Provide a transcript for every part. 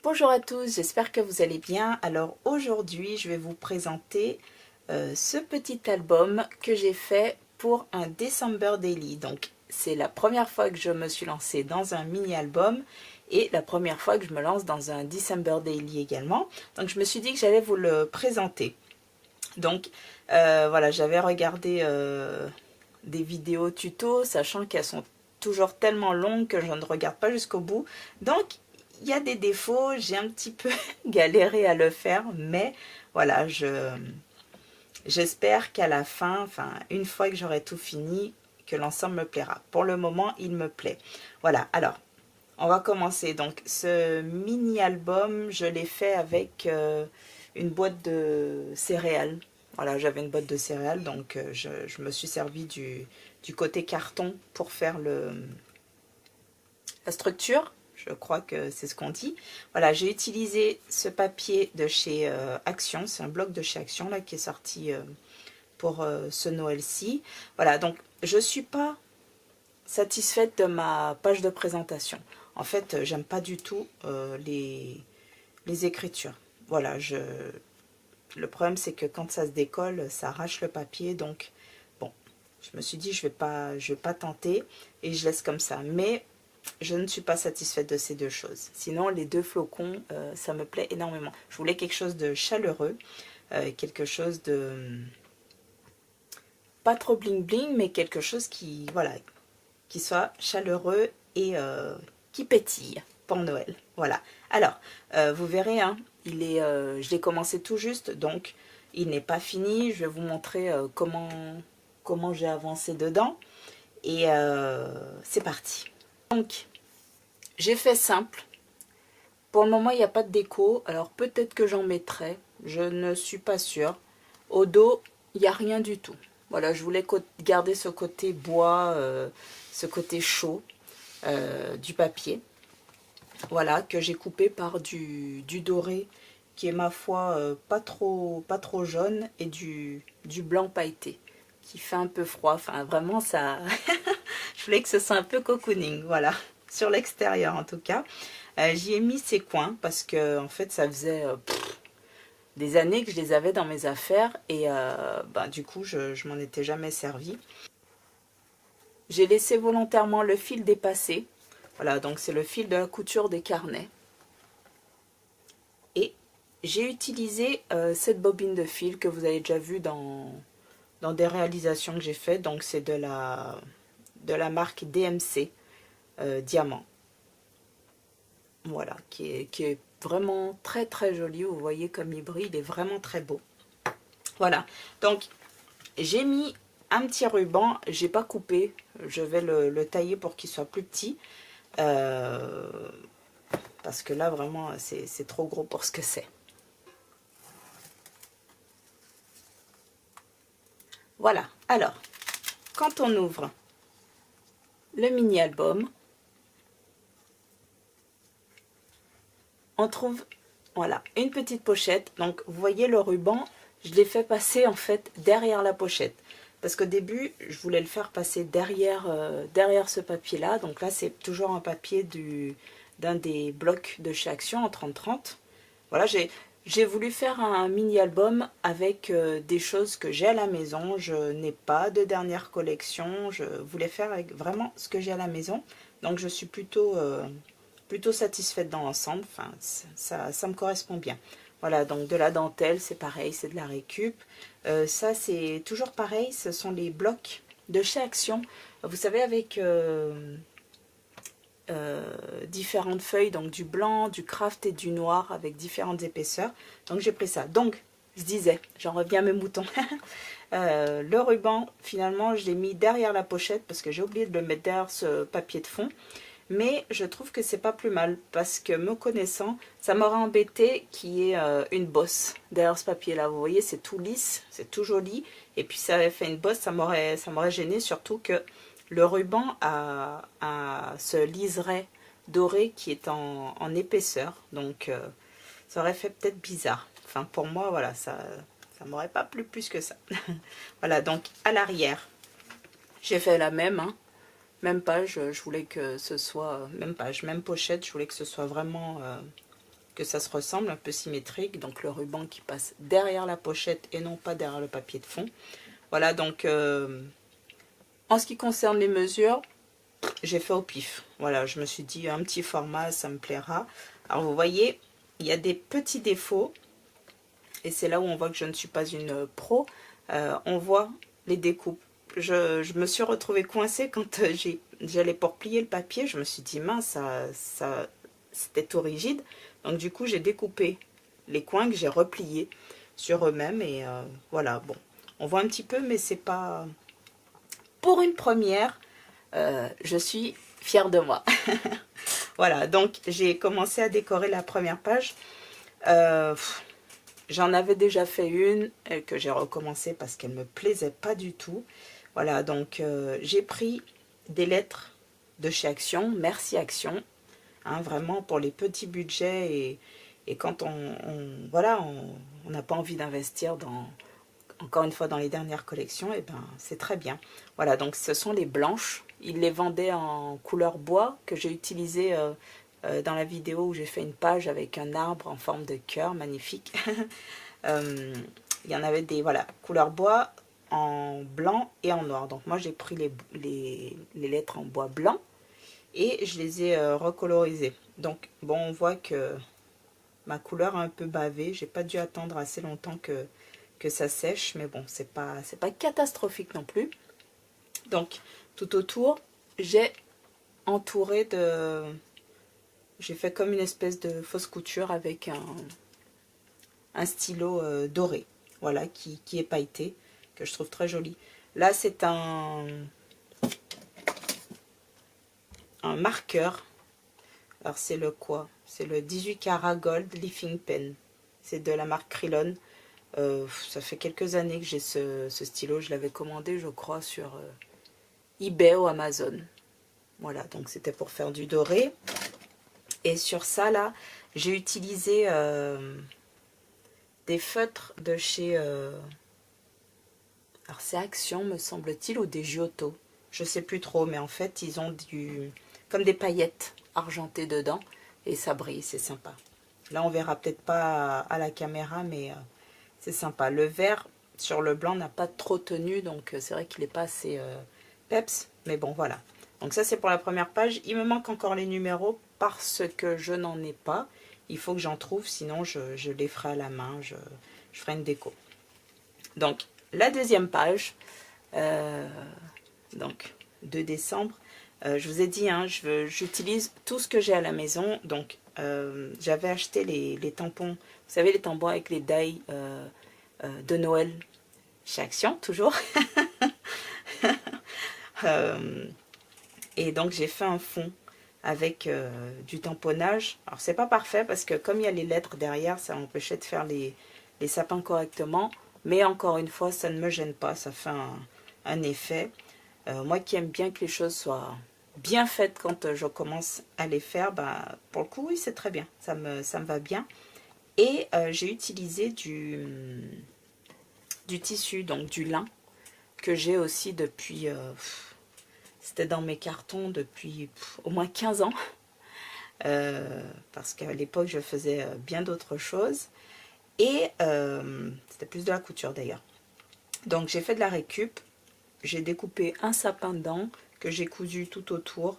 Bonjour à tous, j'espère que vous allez bien. Alors aujourd'hui, je vais vous présenter ce petit album que j'ai fait pour un December Daily. Donc c'est la première fois que je me suis lancée dans un mini-album et la première fois que je me lance dans un December Daily également. Donc je me suis dit que j'allais vous le présenter. Donc voilà, j'avais regardé des vidéos tuto, sachant qu'elles sont toujours tellement longues que je ne regarde pas jusqu'au bout. Donc il y a des défauts, j'ai un petit peu galéré à le faire, mais voilà, j'espère qu'à la fin, enfin une fois que j'aurai tout fini, que l'ensemble me plaira. Pour le moment, il me plaît. Voilà, alors on va commencer. Donc ce mini-album, je l'ai fait avec une boîte de céréales. Voilà, j'avais une boîte de céréales, donc je me suis servi du côté carton pour faire la structure. Je crois que c'est ce qu'on dit. Voilà, j'ai utilisé ce papier de chez Action. C'est un bloc de chez Action là, qui est sorti pour ce Noël-ci. Voilà, donc je ne suis pas satisfaite de ma page de présentation. En fait, j'aime pas du tout les écritures. Voilà, le problème c'est que quand ça se décolle, ça arrache le papier. Donc, bon, je me suis dit, je vais pas tenter et je laisse comme ça. Mais je ne suis pas satisfaite de ces deux choses. Sinon, les deux flocons, ça me plaît énormément. Je voulais quelque chose de chaleureux, quelque chose de pas trop bling bling, mais quelque chose qui, voilà, qui soit chaleureux et qui pétille pour Noël. Voilà. Alors, vous verrez, hein, je l'ai commencé tout juste, donc il n'est pas fini. Je vais vous montrer comment j'ai avancé dedans. Et c'est parti. Donc, j'ai fait simple. Pour le moment, il n'y a pas de déco. Alors, peut-être que j'en mettrai. Je ne suis pas sûre. Au dos, il n'y a rien du tout. Voilà, je voulais garder ce côté bois, ce côté chaud du papier. Voilà, que j'ai coupé par du doré qui est, ma foi, pas trop jaune, et du blanc pailleté qui fait un peu froid. Enfin, vraiment, ça... Je voulais que ce soit un peu cocooning, voilà, sur l'extérieur en tout cas. J'y ai mis ces coins parce que en fait ça faisait des années que je les avais dans mes affaires et du coup je m'en étais jamais servi. J'ai laissé volontairement le fil dépasser. Voilà, donc c'est le fil de la couture des carnets. Et j'ai utilisé cette bobine de fil que vous avez déjà vue dans des réalisations que j'ai faites. Donc c'est de la marque DMC Diamant. Voilà, qui est vraiment très très joli. Vous voyez comme il brille, il est vraiment très beau. Voilà, donc j'ai mis un petit ruban, j'ai pas coupé, je vais le tailler pour qu'il soit plus petit. Parce que là vraiment c'est trop gros pour ce que c'est. Voilà, alors quand on ouvre le mini-album, on trouve, voilà, une petite pochette. Donc vous voyez le ruban, je l'ai fait passer en fait derrière la pochette. Parce qu'au début, je voulais le faire passer derrière ce papier-là. Donc là, c'est toujours un papier d'un des blocs de chez Action en 30-30. Voilà, j'ai voulu faire un mini-album avec des choses que j'ai à la maison. Je n'ai pas de dernière collection. Je voulais faire avec vraiment ce que j'ai à la maison. Donc je suis plutôt satisfaite dans l'ensemble. Enfin, ça me correspond bien. Voilà, donc de la dentelle, c'est pareil, c'est de la récup. Ça, c'est toujours pareil, ce sont les blocs de chez Action. Vous savez, avec différentes feuilles, donc du blanc, du craft et du noir, avec différentes épaisseurs. Donc j'ai pris ça. Donc, je disais, j'en reviens à mes moutons. Le ruban, finalement, je l'ai mis derrière la pochette parce que j'ai oublié de le mettre derrière ce papier de fond. Mais je trouve que c'est pas plus mal parce que me connaissant, ça m'aurait embêté qu'il y ait une bosse derrière ce papier là. Vous voyez, c'est tout lisse, c'est tout joli. Et puis ça avait fait une bosse, ça m'aurait gêné, surtout que le ruban a ce liseré doré qui est en épaisseur. Donc ça aurait fait peut-être bizarre. Enfin pour moi, voilà, ça m'aurait pas plu plus que ça. Voilà, donc à l'arrière, j'ai fait la même, hein. Même page, je voulais que ce soit, même page, même pochette, je voulais que ce soit vraiment que ça se ressemble, un peu symétrique. Donc le ruban qui passe derrière la pochette et non pas derrière le papier de fond. Voilà, donc en ce qui concerne les mesures, j'ai fait au pif. Voilà, je me suis dit un petit format, ça me plaira. Alors vous voyez, il y a des petits défauts. Et c'est là où on voit que je ne suis pas une pro. On voit les découpes. Je me suis retrouvée coincée quand j'allais pour plier le papier. Je me suis dit, mince, c'était tout rigide. Donc du coup, j'ai découpé les coins que j'ai repliés sur eux-mêmes. Et voilà, bon. On voit un petit peu, mais c'est pas... Pour une première, je suis fière de moi. Voilà, donc j'ai commencé à décorer la première page. J'en avais déjà fait une que j'ai recommencé parce qu'elle ne me plaisait pas du tout. Voilà, donc j'ai pris des lettres de chez Action, merci Action, hein, vraiment pour les petits budgets et quand voilà, on n'a pas envie d'investir encore une fois dans les dernières collections, et ben c'est très bien. Voilà, donc ce sont les blanches. Ils les vendaient en couleur bois que j'ai utilisé dans la vidéo où j'ai fait une page avec un arbre en forme de cœur, magnifique. Il y en avait des, voilà, couleur bois en blanc et en noir. Donc moi j'ai pris les lettres en bois blanc et je les ai recolorisées. Donc bon, on voit que ma couleur a un peu bavé. J'ai pas dû attendre assez longtemps que ça sèche, mais bon, c'est pas catastrophique non plus. Donc tout autour, j'ai entouré de... J'ai fait comme une espèce de fausse couture avec un stylo doré, voilà, qui est pailleté, que je trouve très joli. Là, c'est un marqueur. Alors, c'est le quoi? C'est le 18 karat gold leafing pen. C'est de la marque Krylon. Ça fait quelques années que j'ai ce stylo. Je l'avais commandé, je crois, sur eBay ou Amazon. Voilà, donc c'était pour faire du doré. Et sur ça, là, j'ai utilisé des feutres de chez... alors, c'est Action, me semble-t-il, ou des Giotto. Je sais plus trop, mais en fait, ils ont comme des paillettes argentées dedans. Et ça brille, c'est sympa. Là, on verra peut-être pas à la caméra, mais c'est sympa. Le vert sur le blanc n'a pas trop tenu, donc c'est vrai qu'il n'est pas assez peps. Mais bon, voilà. Donc ça, c'est pour la première page. Il me manque encore les numéros parce que je n'en ai pas. Il faut que j'en trouve, sinon je les ferai à la main. Je ferai une déco. Donc, la deuxième page, donc 2 décembre. Je vous ai dit, hein, j'utilise tout ce que j'ai à la maison. Donc, j'avais acheté les tampons. Vous savez, les tampons avec les die de Noël chez Action, toujours. Et donc, j'ai fait un fond avec du tamponnage. Alors, c'est pas parfait parce que comme il y a les lettres derrière, ça m'empêchait de faire les sapins correctement. Mais encore une fois, ça ne me gêne pas. Ça fait un effet. Moi qui aime bien que les choses soient bien faites quand je commence à les faire, bah, pour le coup, oui, c'est très bien. Ça me va bien. Et j'ai utilisé du tissu, donc du lin, que j'ai aussi depuis... c'était dans mes cartons depuis au moins 15 ans. Parce qu'à l'époque, je faisais bien d'autres choses. Et c'était plus de la couture d'ailleurs. Donc j'ai fait de la récup. J'ai découpé un sapin dedans que j'ai cousu tout autour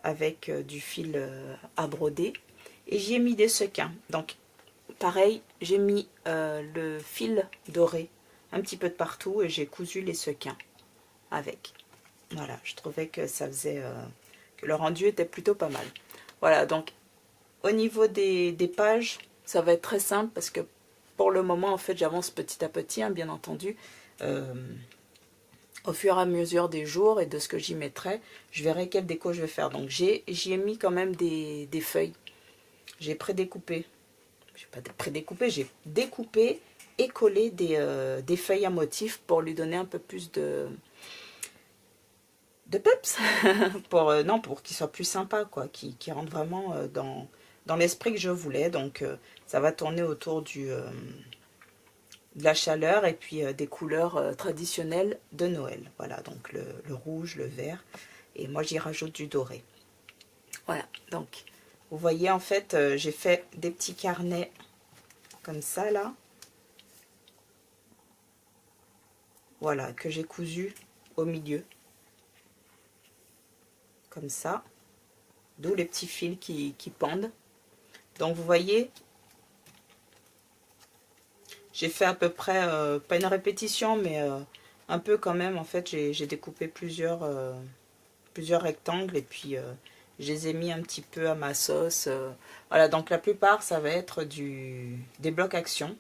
avec du fil à broder. Et j'y ai mis des sequins. Donc pareil, j'ai mis le fil doré un petit peu de partout et j'ai cousu les sequins avec. Voilà, je trouvais que ça faisait... que le rendu était plutôt pas mal. Voilà, donc au niveau des pages, ça va être très simple parce que pour le moment, en fait, j'avance petit à petit, hein, bien entendu. Au fur et à mesure des jours et de ce que j'y mettrai, je verrai quelle déco je vais faire. Donc j'y ai mis quand même des feuilles. J'ai prédécoupé. J'ai pas prédécoupé, j'ai découpé et collé des feuilles à motifs pour lui donner un peu plus de peps. pour qu'il soit plus sympa, quoi. Qui rentre vraiment dans l'esprit que je voulais. Donc ça va tourner autour de la chaleur et puis des couleurs traditionnelles de Noël. Voilà, donc le rouge, le vert. Et moi, j'y rajoute du doré. Voilà, donc Vous voyez, en fait, j'ai fait des petits carnets comme ça, là. Voilà, que j'ai cousu au milieu. Comme ça. D'où les petits fils qui pendent. Donc, vous voyez, j'ai fait à peu près, pas une répétition, mais un peu quand même. En fait, j'ai découpé plusieurs rectangles et puis je les ai mis un petit peu à ma sauce. Voilà, donc la plupart, ça va être des blocs action,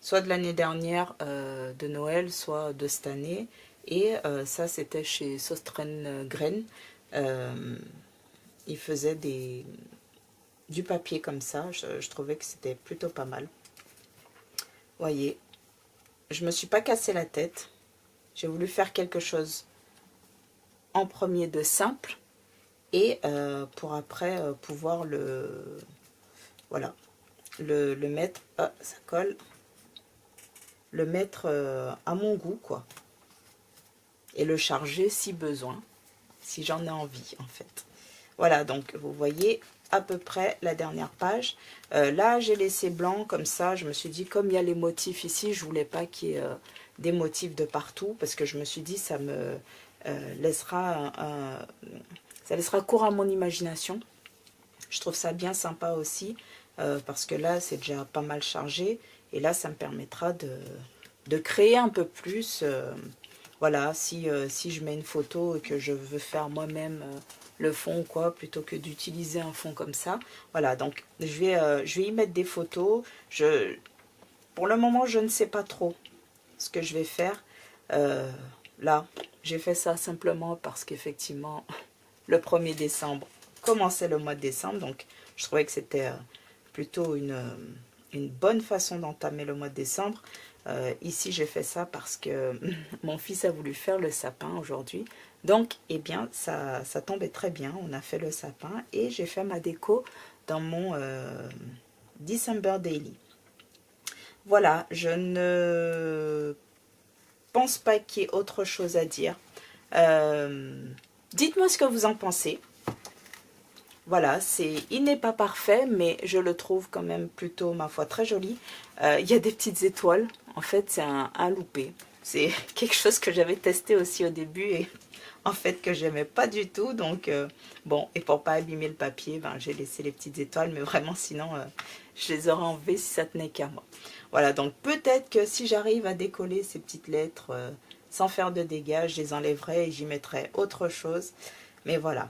soit de l'année dernière de Noël, soit de cette année. Et ça, c'était chez Sostren Grain. Ils faisaient du papier comme ça. Je trouvais que c'était plutôt pas mal. Voyez, je me suis pas cassé la tête. J'ai voulu faire quelque chose en premier de simple et pour après pouvoir voilà, le mettre, ah, ça colle, le mettre à mon goût, quoi, et le charger si besoin, si j'en ai envie, en fait. Voilà, donc vous voyez à peu près la dernière page. Là, j'ai laissé blanc comme ça. Je me suis dit, comme il y a les motifs ici, je voulais pas qu'il y ait des motifs de partout, parce que je me suis dit, ça me laissera ça laissera cours à mon imagination. Je trouve ça bien sympa aussi, parce que là, c'est déjà pas mal chargé. Et là, ça me permettra de créer un peu plus. Voilà, si je mets une photo et que je veux faire moi-même le fond ou quoi, plutôt que d'utiliser un fond comme ça. Voilà, donc je vais y mettre des photos. Pour le moment, je ne sais pas trop ce que je vais faire. Là, j'ai fait ça simplement parce qu'effectivement, le 1er décembre commençait le mois de décembre. Donc, je trouvais que c'était plutôt une bonne façon d'entamer le mois de décembre. Ici, j'ai fait ça parce que mon fils a voulu faire le sapin aujourd'hui. Donc, eh bien, ça tombait très bien. On a fait le sapin et j'ai fait ma déco dans mon December Daily. Voilà, je ne pense pas qu'il y ait autre chose à dire. Dites-moi ce que vous en pensez. Voilà, il n'est pas parfait, mais je le trouve quand même plutôt, ma foi, très joli. Il y a des petites étoiles. En fait, c'est un loupé. C'est quelque chose que j'avais testé aussi au début et en fait que j'aimais pas du tout. Donc, bon, et pour pas abîmer le papier, ben, j'ai laissé les petites étoiles. Mais vraiment, sinon, je les aurais enlevées si ça tenait qu'à moi. Voilà, donc peut-être que si j'arrive à décoller ces petites lettres sans faire de dégâts, je les enlèverai et j'y mettrai autre chose. Mais voilà.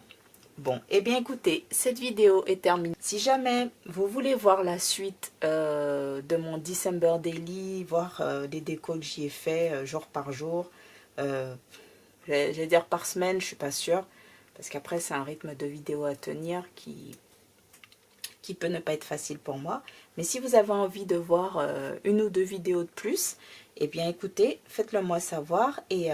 Bon, et bien écoutez, cette vidéo est terminée. Si jamais vous voulez voir la suite de mon December Daily, voir les décos que j'y ai fait jour par jour, je vais dire par semaine, je suis pas sûre, parce qu'après c'est un rythme de vidéo à tenir qui peut ne pas être facile pour moi. Mais si vous avez envie de voir une ou deux vidéos de plus, eh bien écoutez, faites-le moi savoir et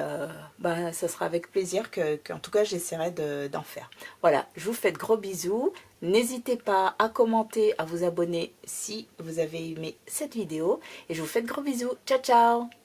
ben, ça sera avec plaisir qu'en tout cas j'essaierai d'en faire. Voilà, je vous fais de gros bisous. N'hésitez pas à commenter, à vous abonner si vous avez aimé cette vidéo. Et je vous fais de gros bisous. Ciao, ciao!